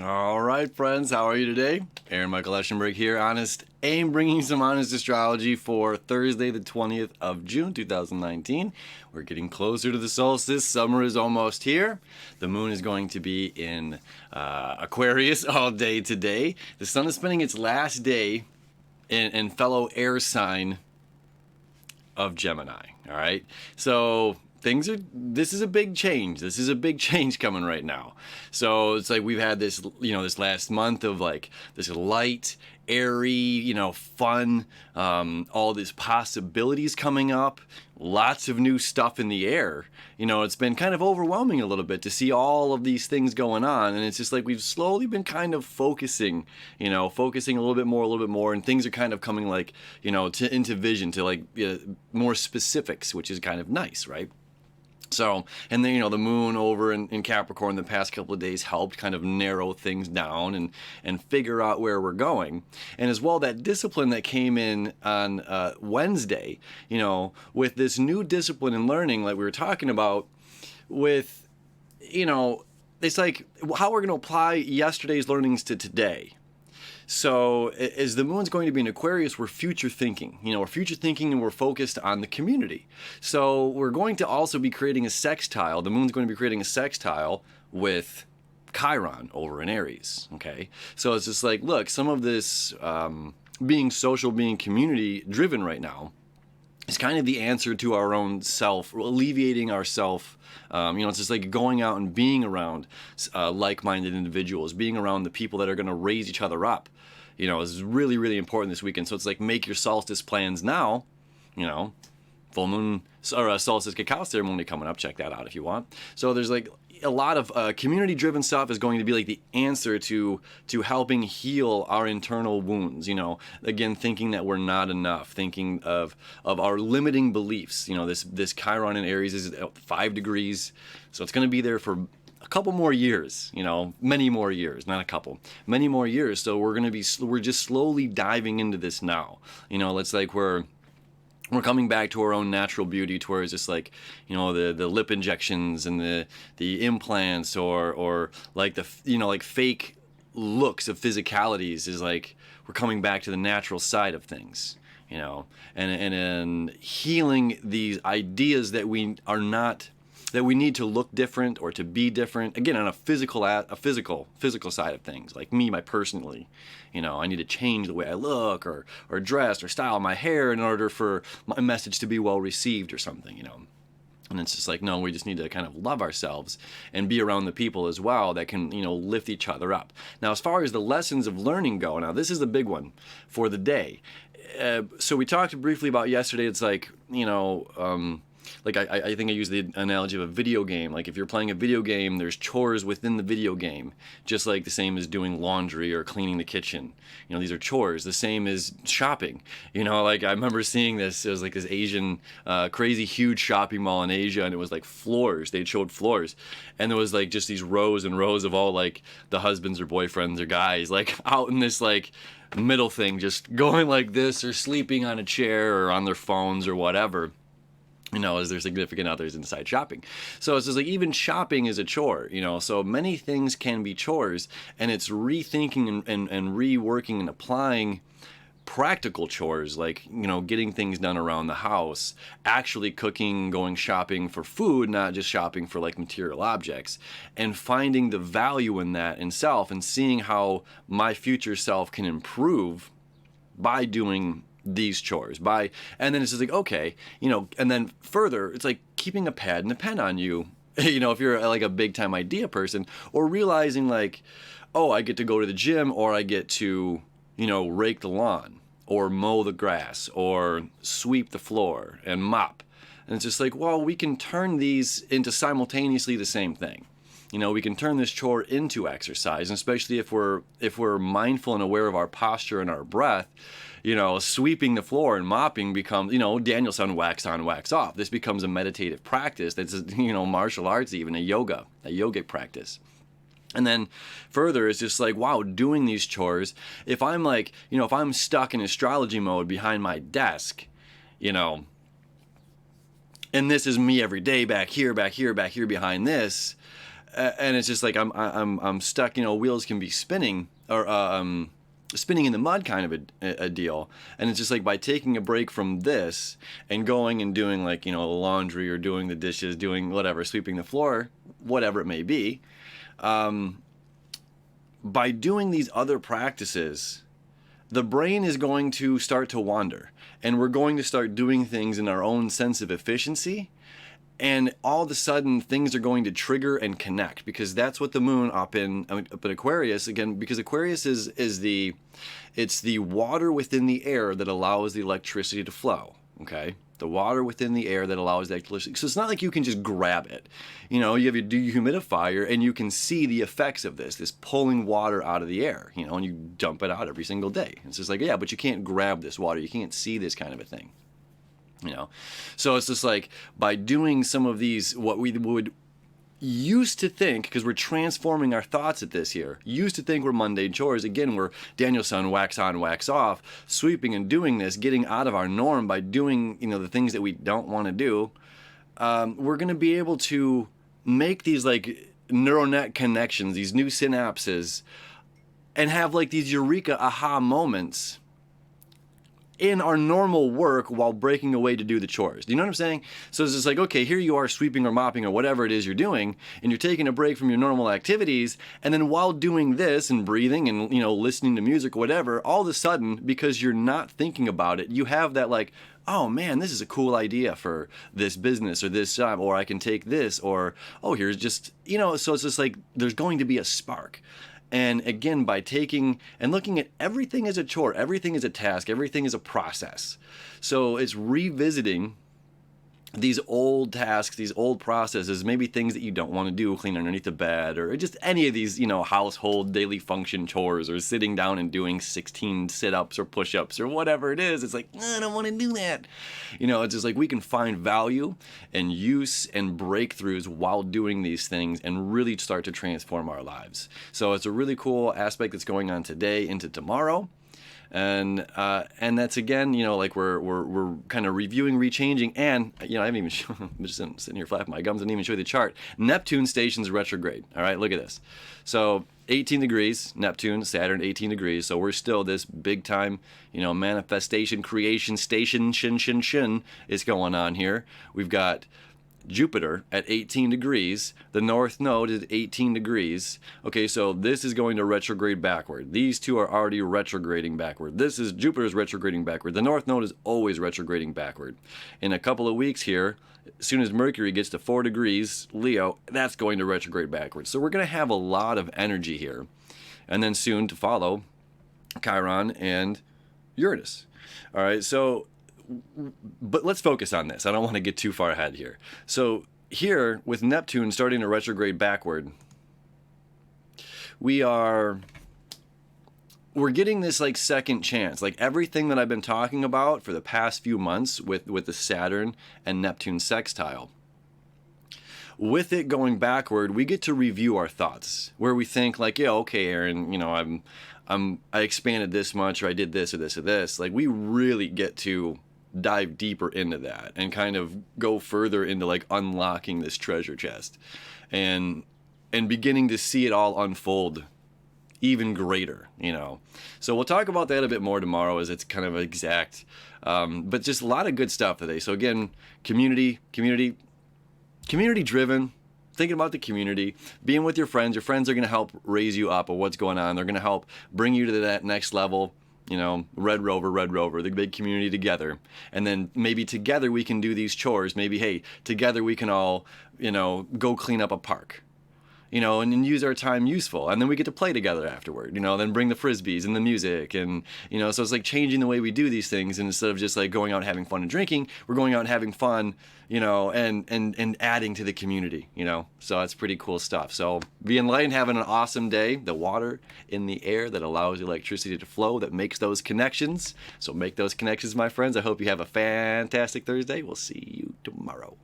All right, friends, how are you today? Aaron Michael Eschenberg here, bringing some honest astrology for Thursday, the 20th of June, 2019. We're getting closer to the solstice. Summer is almost here. The moon is going to be in Aquarius all day today. The sun is spending its last day in fellow air sign of Gemini. All right, so this is a big change. This is a big change coming right now. So it's like we've had this, this last month of like this light, airy, fun, all these possibilities coming up, lots of new stuff in the air. It's been kind of overwhelming a little bit to see all of these things going on, and it's just like we've slowly been kind of focusing a little bit more, and things are kind of coming like, into vision, to like more specifics, which is kind of nice, right? So, and then, the moon over in Capricorn the past couple of days helped kind of narrow things down and figure out where we're going. And as well, that discipline that came in on Wednesday, with this new discipline in learning, like we were talking about, with, it's like how we're going to apply yesterday's learnings to today. So as the moon's going to be in Aquarius, we're future thinking. We're future thinking and we're focused on the community. So we're going to also be creating a sextile. The moon's going to be creating a sextile with Chiron over in Aries. Okay. So it's just like, look, some of this being social, being community driven right now is kind of the answer to our own self, alleviating ourself. It's just like going out and being around like-minded individuals, being around the people that are going to raise each other up. Is really, really important this weekend. So it's like make your solstice plans now. Full moon or solstice cacao ceremony coming up. Check that out if you want. So there's like a lot of community-driven stuff is going to be like the answer to helping heal our internal wounds. Again, thinking that we're not enough, thinking of our limiting beliefs. This Chiron in Aries is at 5 degrees, so it's going to be there for a couple more years. Many more years, not a couple, many more years. So we're just slowly diving into this now. It's like we're coming back to our own natural beauty, to where it's just like, the lip injections and the implants or like like fake looks of physicalities is like we're coming back to the natural side of things, and healing these ideas that we are not, that we need to look different or to be different. Again, on a physical side of things, like me, personally, I need to change the way I look or dress or style my hair in order for my message to be well received or something, And it's just like, no, we just need to kind of love ourselves and be around the people as well that can, lift each other up. Now, as far as the lessons of learning go, now this is the big one for the day. So we talked briefly about yesterday. It's like, like I think I used the analogy of a video game. Like if you're playing a video game, there's chores within the video game, just like the same as doing laundry or cleaning the kitchen. These are chores. The same as shopping. Like I remember seeing this. It was like this Asian, crazy huge shopping mall in Asia, and it was like floors. They showed floors, and there was like just these rows and rows of all like the husbands or boyfriends or guys like out in this like middle thing, just going like this or sleeping on a chair or on their phones or whatever. As their significant others inside shopping. So it's just like even shopping is a chore, so many things can be chores, and it's rethinking and reworking and applying practical chores, like, getting things done around the house, actually cooking, going shopping for food, not just shopping for like material objects, and finding the value in that in self and seeing how my future self can improve by doing these chores, and then it's just like, okay, and then further, it's like keeping a pad and a pen on you, if you're like a big time idea person, or realizing like, oh, I get to go to the gym, or I get to, rake the lawn or mow the grass or sweep the floor and mop. And it's just like, well, we can turn these into simultaneously the same thing. We can turn this chore into exercise, and especially if we're mindful and aware of our posture and our breath, sweeping the floor and mopping becomes, Danielson wax on, wax off. This becomes a meditative practice. That's, martial arts, even a yogic practice. And then further, it's just like, wow, doing these chores, if I'm like, if I'm stuck in astrology mode behind my desk, and this is me every day back here behind this, and it's just like I'm stuck. Wheels can be spinning or spinning in the mud kind of a deal. And it's just like by taking a break from this and going and doing like laundry or doing the dishes, doing whatever, sweeping the floor, whatever it may be. By doing these other practices, the brain is going to start to wander, and we're going to start doing things in our own sense of efficiency. And all of a sudden, things are going to trigger and connect, because that's what the moon up in Aquarius, again, because Aquarius is the water within the air that allows the electricity to flow. Okay, the water within the air that allows the electricity. So it's not like you can just grab it. You have your dehumidifier, and you can see the effects of this pulling water out of the air. And you dump it out every single day. It's just like, yeah, but you can't grab this water. You can't see this kind of a thing. So it's just like by doing some of these, what we would used to think, because we're transforming our thoughts at this here, used to think we're mundane chores. Again, we're Daniel's son, wax on, wax off, sweeping and doing this, getting out of our norm by doing, the things that we don't want to do. We're going to be able to make these like neural net connections, these new synapses, and have like these eureka aha moments in our normal work while breaking away to do the chores. Do you know what I'm saying? So it's just like, okay, here you are sweeping or mopping or whatever it is you're doing, and you're taking a break from your normal activities, and then while doing this and breathing and, listening to music or whatever, all of a sudden, because you're not thinking about it, you have that like, oh man, this is a cool idea for this business or this job, or I can take this, or, oh, here's just, so it's just like, there's going to be a spark. And again, by taking and looking at everything as a chore, everything is a task, everything is a process. So it's revisiting these old tasks, these old processes, maybe things that you don't want to do, clean underneath the bed, or just any of these, household daily function chores, or sitting down and doing 16 sit-ups or push-ups or whatever it is. It's like, I don't want to do that. It's just like we can find value and use and breakthroughs while doing these things and really start to transform our lives. So it's a really cool aspect that's going on today into tomorrow. And that's again, like we're kind of reviewing, rechanging, and I haven't even I'm just sitting here flapping my gums and didn't even show you the chart. Neptune stations retrograde. All right, look at this. So 18 degrees, Neptune, Saturn, 18 degrees. So we're still this big time, manifestation, creation station, shin is going on here. We've got Jupiter at 18 degrees. The North Node is 18 degrees. Okay, so this is going to retrograde backward. These two are already retrograding backward. Jupiter's retrograding backward. The North Node is always retrograding backward. In a couple of weeks here, as soon as Mercury gets to 4 degrees, Leo, that's going to retrograde backwards. So we're going to have a lot of energy here. And then soon to follow, Chiron and Uranus. All right, so but let's focus on this. I don't want to get too far ahead here. So here, with Neptune starting to retrograde backward, we're getting this like second chance. Like everything that I've been talking about for the past few months with the Saturn and Neptune sextile. With it going backward, we get to review our thoughts, where we think like, yeah, okay, Aaron, I expanded this much, or I did this or this or this. Like we really get to dive deeper into that and kind of go further into like unlocking this treasure chest and beginning to see it all unfold even greater, So we'll talk about that a bit more tomorrow, as it's kind of exact, but just a lot of good stuff today. So again, community driven, thinking about the community, being with your friends. Your friends are going to help raise you up of what's going on. They're going to help bring you to that next level. Red Rover, the big community together. And then maybe together we can do these chores. Maybe, hey, together we can all, go clean up a park, and then use our time useful. And then we get to play together afterward, then bring the Frisbees and the music. And, so it's like changing the way we do these things. And instead of just like going out and having fun and drinking, we're going out and having fun, and adding to the community, So that's pretty cool stuff. So be enlightened, having an awesome day. The water in the air that allows electricity to flow, that makes those connections. So make those connections, my friends. I hope you have a fantastic Thursday. We'll see you tomorrow.